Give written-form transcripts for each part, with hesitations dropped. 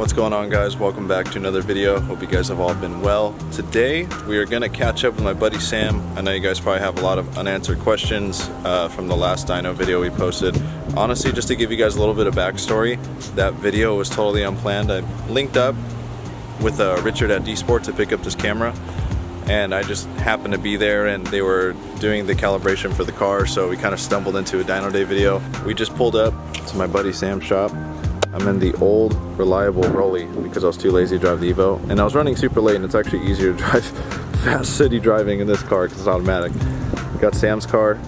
What's going on, guys? Welcome back to another video. Hope you guys have all been well. Today we are gonna catch up with my buddy Sam. I know you guys probably have a lot of unanswered questions from the last dyno video we posted. Honestly, just to give you guys a little bit of backstory, that video was totally unplanned. I linked up with Richard at D-Sport to pick up this camera, and I just happened to be there and they were doing the calibration for the car, so we kind of stumbled into a dyno day video. We just pulled up to my buddy Sam's shop. I'm in the old reliable Rolly because I was too lazy to drive the Evo, and I was running super late, and it's actually easier to drive fast city driving in this car because it's automatic. Got Sam's car,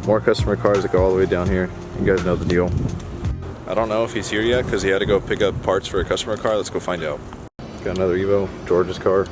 more customer cars that go all the way down here. You guys know the deal. I don't know if he's here yet because he had to go pick up parts for a customer car. Let's go find out. Got another Evo, George's car.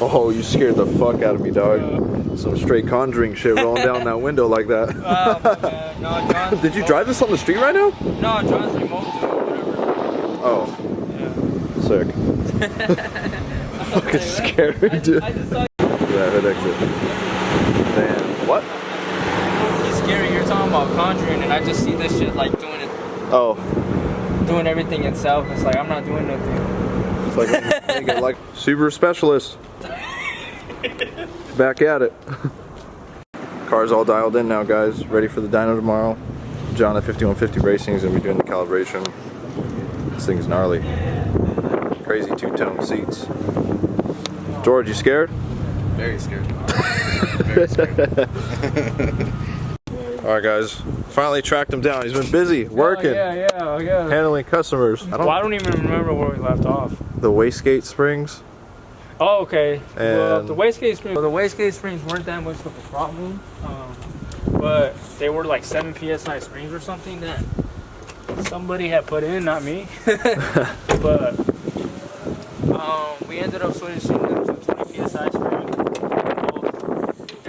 Oh, you scared the fuck out of me, dog. Some straight Conjuring shit rolling down that window like that. No, John's Did you drive this on the street right now? No, John's remote to whatever. Oh. Yeah. Sick. Fucking scary, dude. I just saw Yeah, hood exit. Man, what? He's scary. You're talking about Conjuring, and I just see this shit like doing it. Oh. Doing everything itself. It's like I'm not doing nothing. It's like, you get like Subaru specialist. Back at it. Car's all dialed in now, guys. Ready for the dyno tomorrow. John at 5150 Racing is gonna be doing the calibration. This thing's gnarly. Crazy two-tone seats. George, you scared? Very scared. Very scared. Alright, guys. Finally tracked him down. He's been busy working. Yeah. Handling customers. I don't even remember where we left off. The wastegate springs. Oh, okay. Well, And the wastegate springs weren't that much of a problem, but they were like 7 psi springs or something that somebody had put in, not me. But we ended up switching them to 20 psi springs,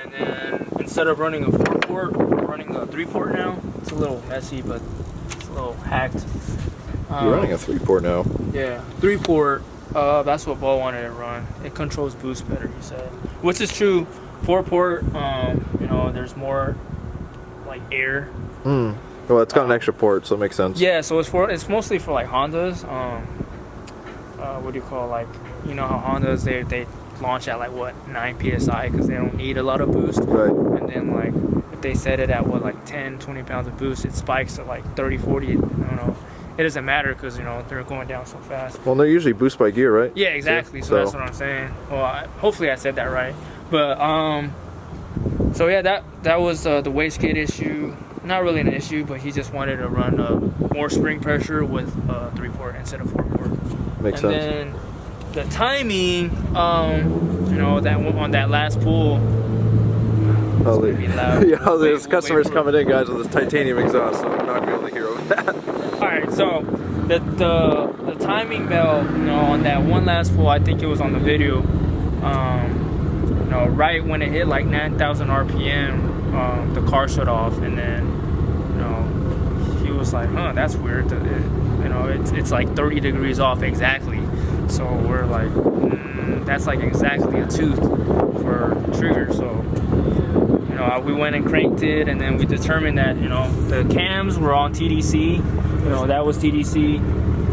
and then instead of running a 4-port, we're running a 3-port now. It's a little messy, but it's a little hacked. You're running a 3-port now. Yeah, 3-port. That's what Bo wanted to run. It controls boost better, he said. Which is true. 4-port, you know, there's more like air. Well, it's got an extra port, so it makes sense. Yeah, so it's mostly for like Hondas. What do you call, like, you know how Hondas they launch at like what 9 psi because they don't need a lot of boost. Right. And then like if they set it at what like 10-20 pounds of boost, it spikes at like 30-40. I don't know. It doesn't matter because, you know, they're going down so fast. Well, they're usually boost by gear, right? Yeah, exactly. So that's what I'm saying. Well, hopefully I said that right. But so yeah, that was the wastegate issue. Not really an issue, but he just wanted to run more spring pressure with 3-port instead of 4-port. Makes sense. And then the timing, you know, that on that last pull. Oh, Be loud. yeah, there's customers coming in, guys, with this titanium exhaust, so I'm not gonna be able to hear over that. Alright, so the timing bell, you know, on that one last pull, I think it was on the video, you know, right when it hit like 9,000 RPM, the car shut off, and then, you know, he was like, huh, that's weird. You know, it's like 30 degrees off exactly. So we're like, that's like exactly a tooth for trigger. So, you know, we went and cranked it, and then we determined that, you know, the cams were on TDC. You know, that was TDC,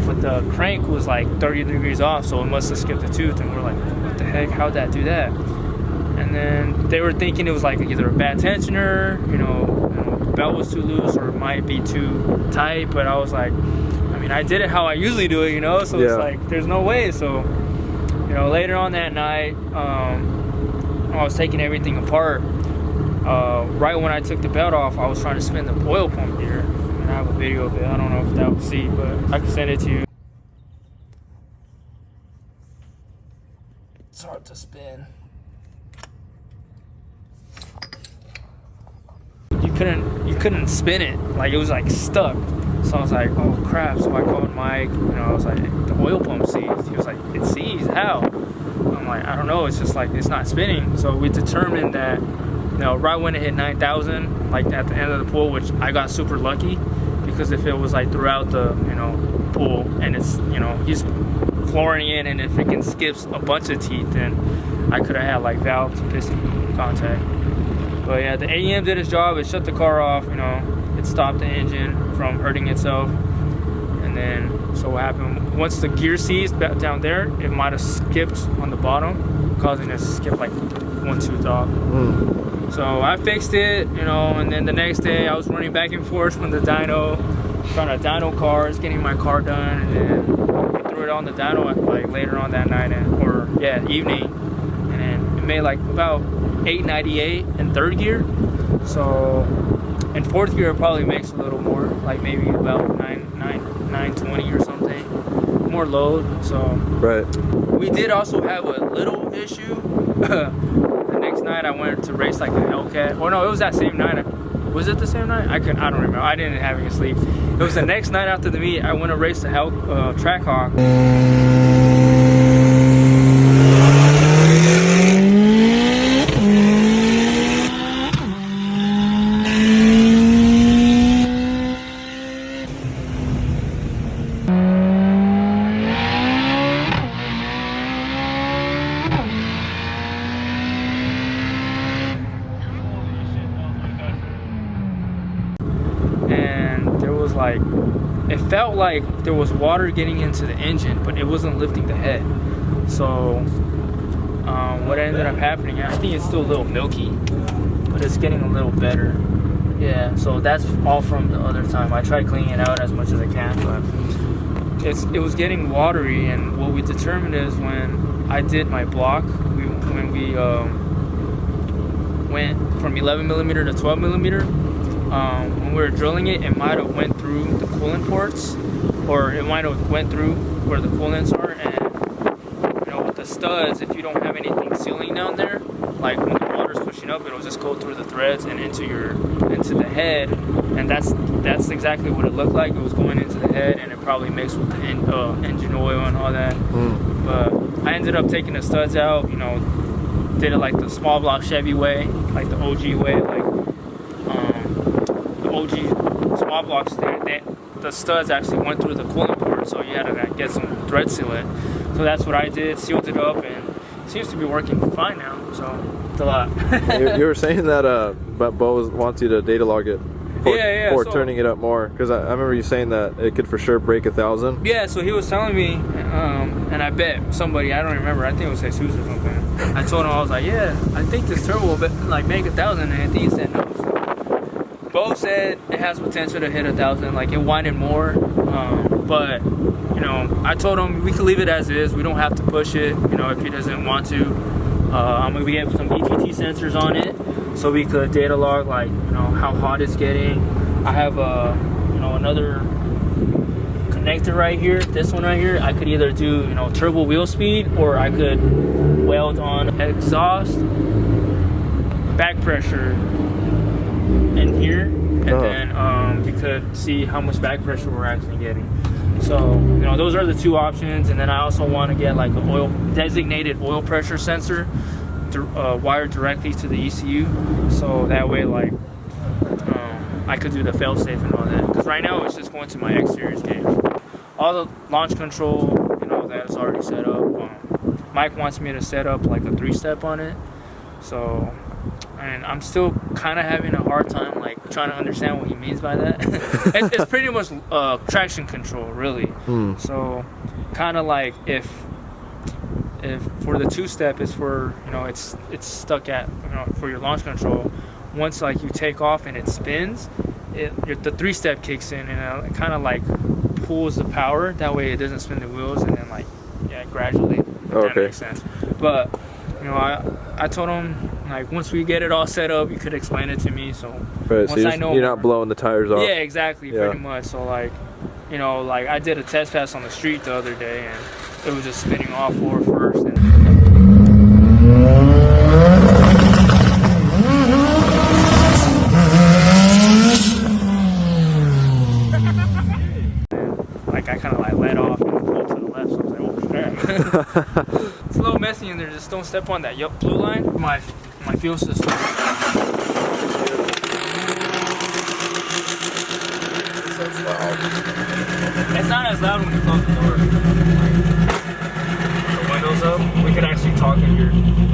but the crank was like 30 degrees off, so it must have skipped a tooth. And we're like, what the heck? How'd that do that? And then they were thinking it was like either a bad tensioner, you know, the belt was too loose, or it might be too tight. But I was like, I mean, I did it how I usually do it, you know, so it's like, there's no way. So, you know, later on that night, I was taking everything apart. Right when I took the belt off, I was trying to spin the oil pump gear. And I have a video of it. I don't know if that will see, but I can send it to you. It's hard to spin. You couldn't spin it. Like, it was like stuck. So I was like, oh crap. So I called Mike, you know, I was like, the oil pump seized. He was like, it seized, how? I'm like, I don't know, it's just like, it's not spinning. So we determined that, you know, right when it hit 9,000, like at the end of the pull, which I got super lucky, because if it was like throughout the, you know, pull, and it's, you know, he's flooring in and it freaking skips a bunch of teeth, then I could have had like valve to piston contact. But yeah, the AEM did its job. It shut the car off, you know, it stopped the engine from hurting itself. And then, so what happened, once the gear seized back down there, it might have skipped on the bottom, causing us to skip like 1 tooth off. So I fixed it, you know, and then the next day I was running back and forth from the dyno, found a dyno cars, getting my car done, and then I threw it on the dyno like later on that night, evening, and then it made like about 898 in third gear. So in fourth gear it probably makes a little more, like maybe about 920 or something, more load. So right. We did also have a little issue. The next night I went to race like a Hellcat. Or no, it was that same night. Was it the same night? I don't remember. I didn't have any sleep. It was the next night after the meet. I went to race the Trackhawk. And there was like, it felt like there was water getting into the engine, but it wasn't lifting the head. So what ended up happening, I think it's still a little milky, but it's getting a little better. Yeah, so that's all from the other time. I tried cleaning it out as much as I can, but it was getting watery. And what we determined is when I did my block, when we went from 11 millimeter to 12 millimeter, when we were drilling it, it might have went through the coolant ports, or it might have went through where the coolants are. And you know, with the studs, if you don't have anything sealing down there, like when the water's pushing up, it'll just go through the threads and into the head. And that's exactly what it looked like. It was going into the head, and it probably mixed with the engine oil and all that. But I ended up taking the studs out. You know, did it like the small block Chevy way, like the OG way, like OG small blocks there, the studs actually went through the coolant port, so you had to get some thread sealant. So that's what I did, sealed it up, and it seems to be working fine now. So it's a lot. you were saying that Bo wants you to data log it for turning it up more, because I remember you saying that it could for sure break 1,000. Yeah, so he was telling me, and I bet somebody, I don't remember, I think it was Jesus or something. I told him, I was like, yeah, I think this turbo will like make 1,000, and I think he said no. Bo said it has potential to hit 1,000, like it wanted more, but you know, I told him we could leave it as is. We don't have to push it, you know, if he doesn't want to. I'm gonna get some EGT sensors on it, so we could data log, like, you know, how hot it's getting. I have you know, another connector right here. This one right here, I could either do, you know, turbo wheel speed, or I could weld on exhaust, back pressure in here, and then you could see how much back pressure we're actually getting. So, you know, those are the two options. And then I also want to get like a designated oil pressure sensor wired directly to the ECU, so that way, like, I could do the fail-safe and all that, because right now it's just going to my X series gauge. All the launch control, you know, that is already set up. Mike wants me to set up like a 3-step on it, so, and I'm still kind of having a hard time like trying to understand what he means by that. It's pretty much traction control, really. So kind of like if for the 2-step is for, you know, it's stuck at, you know, for your launch control. Once like you take off and it spins, the 3-step kicks in, and it kind of like pulls the power. That way it doesn't spin the wheels, and then like, yeah, gradually. That makes sense. But you know, I told him, like, once we get it all set up, you could explain it to me. So right, once so I know, you're not blowing the tires off. Yeah, exactly, pretty much. So like, you know, like I did a test pass on the street the other day, and it was just spinning all four first. And like I kind of like let off and pulled to the left, so I was like, oh crap. It's a little messy in there. Just don't step on that blue line. My fuel system. It's not as loud when you close the door. Like, the windows up, we could actually talk in here.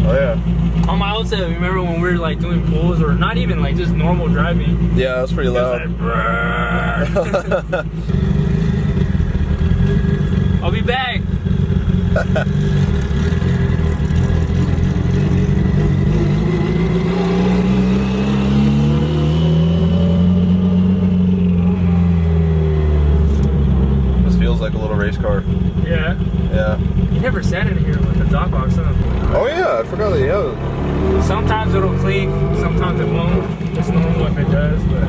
Oh yeah. On my old set, remember when we were like doing pulls, or not even like just normal driving? Yeah, that's pretty loud. Like, I'll be back. This feels like a little race car. Yeah. Yeah. You never sat in here with the dog box, huh? Oh yeah, I forgot that you have it. Sometimes it'll click, sometimes it won't. It's normal if it does, but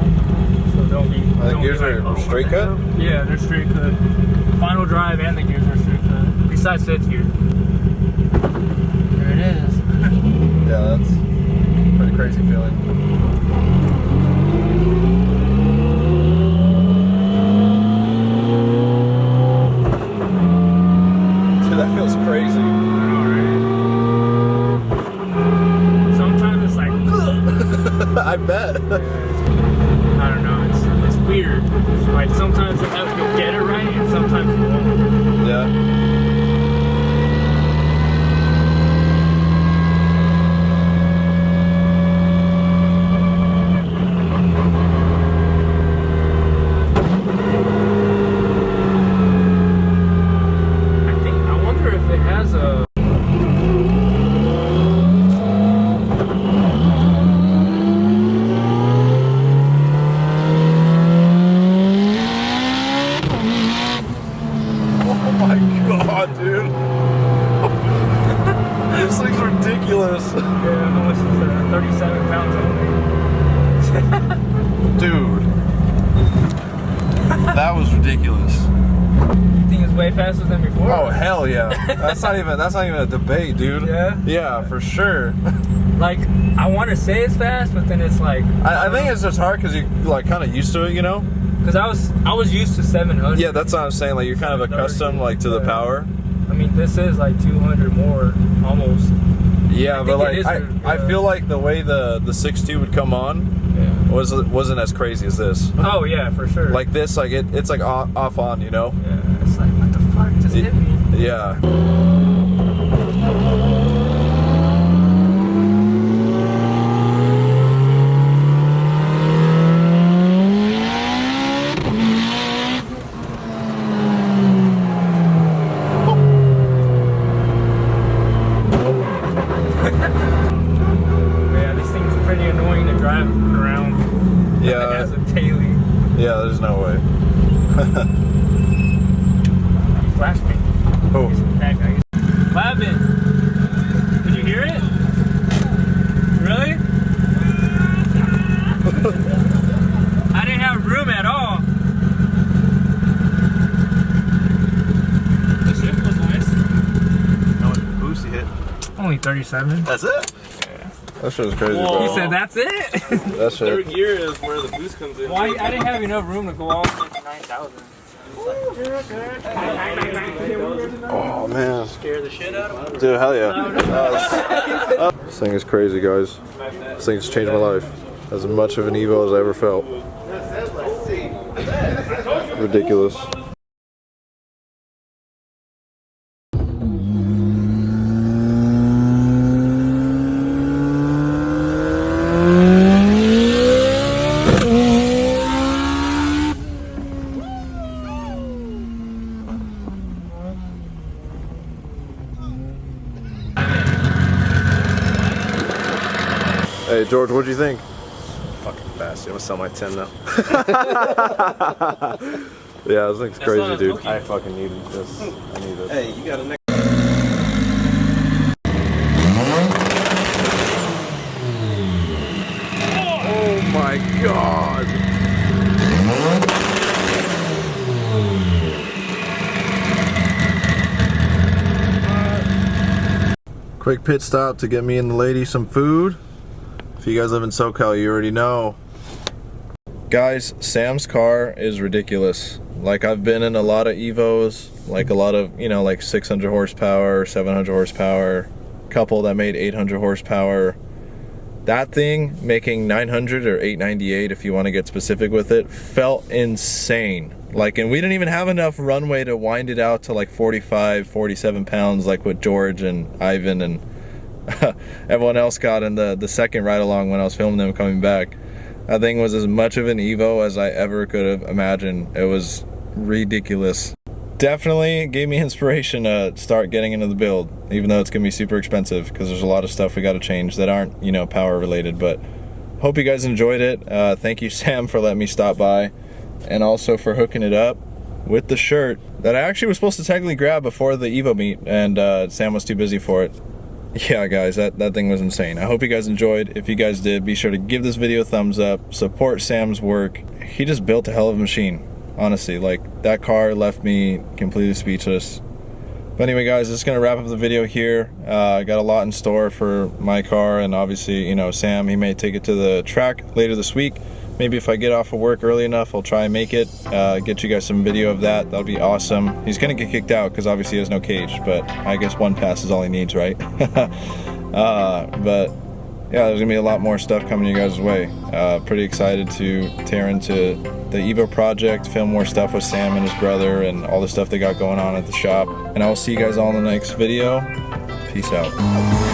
so don't be. The gears are straight cut? Yeah, they're straight cut. Final drive and the gears are straight cut. Besides fifth gear. There it is. Yeah, that's a pretty crazy feeling. Dude, that feels crazy. Sometimes it's like, I bet. I don't know, it's weird. It's like sometimes you'll get it right and sometimes you won't. Yeah. I wonder if it has a Dude. This thing's ridiculous. yeah, how much is that? 37 pounds only. Dude. That was ridiculous. You think it's way faster than before? Oh hell yeah. That's not even a debate, dude. Yeah? Yeah, for sure. Like, I want to say it's fast, but then it's like I think it's just hard because you like kind of used to it, you know? because I was used to 700. Yeah, that's what I'm saying. Like you're kind of accustomed like to the Yeah. power. I mean, this is like 200 more almost. Yeah, but think like it is I feel like the way the 6.2 would come on Yeah. wasn't as crazy as this. Oh yeah, for sure. Like this, like it's like off on, you know? yeah, it's like what the fuck just hit me. Yeah. Yeah, this thing's pretty annoying to drive around. Yeah. It has a tailing. Yeah, there's no way. He flashed me. Oh. That guy. Clapping. Did you hear it? Really? I didn't have room at all. The shift was nice. How much boost you hit? Only 37. That's it? That shit was crazy, Whoa. bro. He said that's it? That shit. Third gear is where the boost comes in. Why? I didn't have enough room to go all the way to 9,000. Oh man. Scare the shit out of me. Dude, hell yeah. This thing is crazy, guys. This thing's changed my life. As much of an Evo as I ever felt. Ridiculous. Hey George, what'd you think? Fucking fast. I'm gonna sell my 10 now. Yeah, this thing's crazy, not dude. smoky. I fucking need this. I need this. Hey, you got a neck. Oh my god! Quick pit stop to get me and the lady some food. If you guys live in SoCal, you already know. Guys, Sam's car is ridiculous. Like, I've been in a lot of Evos, like a lot of, you know, like 600 horsepower, 700 horsepower, couple that made 800 horsepower. That thing making 900 or 898, if you want to get specific with it, felt insane. Like, and we didn't even have enough runway to wind it out to like 45, 47 pounds, like what George and Ivan and everyone else got in the second ride along when I was filming them coming back. That thing was as much of an Evo as I ever could have imagined. It was ridiculous. definitely gave me inspiration to start getting into the build, even though it's gonna be super expensive because there's a lot of stuff we got to change that aren't, you know, power related. But hope you guys enjoyed it. Thank you, Sam, for letting me stop by, and also for hooking it up with the shirt that I actually was supposed to technically grab before the Evo meet, and Sam was too busy for it. Yeah, guys, that thing was insane. I hope you guys enjoyed. If you guys did, be sure to give this video a thumbs up. Support Sam's work. He just built a hell of a machine. Honestly, like, that car left me completely speechless. But anyway, guys, this is gonna wrap up the video here. I got a lot in store for my car, and obviously, you know, Sam, he may take it to the track later this week. Maybe if I get off of work early enough, I'll try and make it, get you guys some video of that. That'll be awesome. He's gonna get kicked out because obviously he has no cage, but I guess one pass is all he needs, right? But yeah, there's gonna be a lot more stuff coming your guys' way. Pretty excited to tear into the Evo project, film more stuff with Sam and his brother, and all the stuff they got going on at the shop. And I will see you guys all in the next video. Peace out.